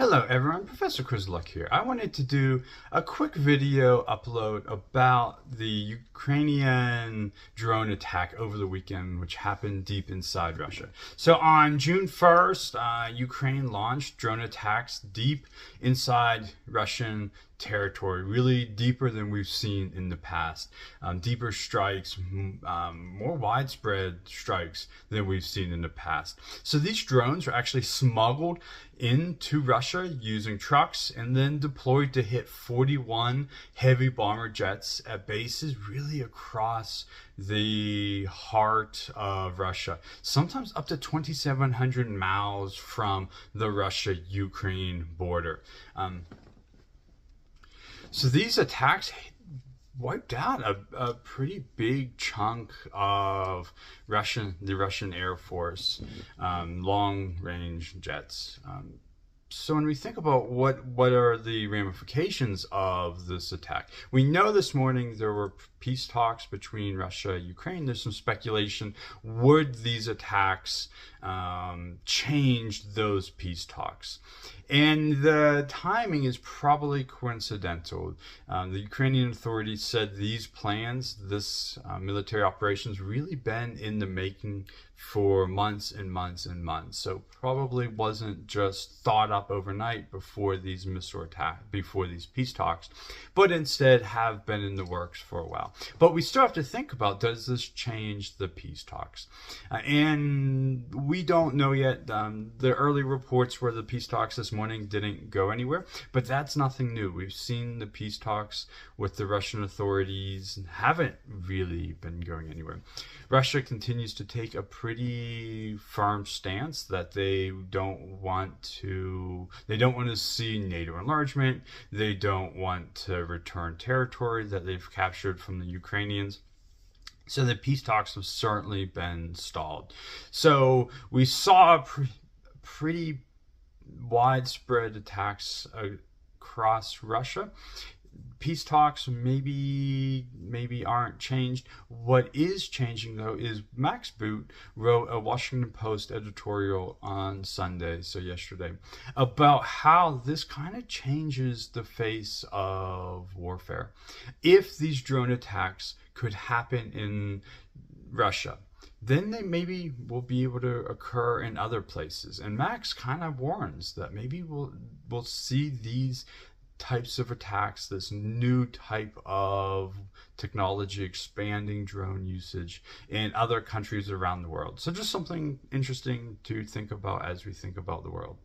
Hello everyone, Professor Kozluk here. I wanted to do a quick video upload about the Ukrainian drone attack over the weekend, which happened deep inside Russia. So on June 1st, Ukraine launched drone attacks deep inside Russian territory, really deeper than we've seen in the past. Deeper strikes, more widespread strikes than we've seen in the past. So these drones are actually smuggled into Russia using trucks and then deployed to hit 41 heavy bomber jets at bases really across the heart of Russia, sometimes up to 2,700 miles from the Russia-Ukraine border. So these attacks wiped out a pretty big chunk of the Russian Air Force, long-range jets. So when we think about what are the ramifications of this attack, we know this morning there were peace talks between Russia and Ukraine. There's some speculation, would these attacks change those peace talks? And the timing is probably coincidental. The Ukrainian authorities said these plans, this military operations, really been in the making for months and months and months. So probably wasn't just thought up overnight before these before these peace talks, but instead have been in the works for a while. But we still have to think about, does this change the peace talks? And we don't know yet. The early reports were the peace talks this morning didn't go anywhere, but that's nothing new. We've seen the peace talks with the Russian authorities haven't really been going anywhere. Russia continues to take a pretty firm stance that they don't want to see NATO enlargement. They don't want to return territory that they've captured from the Ukrainians. So the peace talks have certainly been stalled. So we saw pretty widespread attacks across Russia. Peace talks maybe aren't changed. What is changing though is Max Boot wrote a Washington Post editorial on Sunday, so yesterday, about how this kind of changes the face of warfare. If these drone attacks could happen in Russia, then they maybe will be able to occur in other places. And Max kind of warns that maybe we'll see these types of attacks, this new type of technology expanding drone usage in other countries around the world. So just something interesting to think about as we think about the world.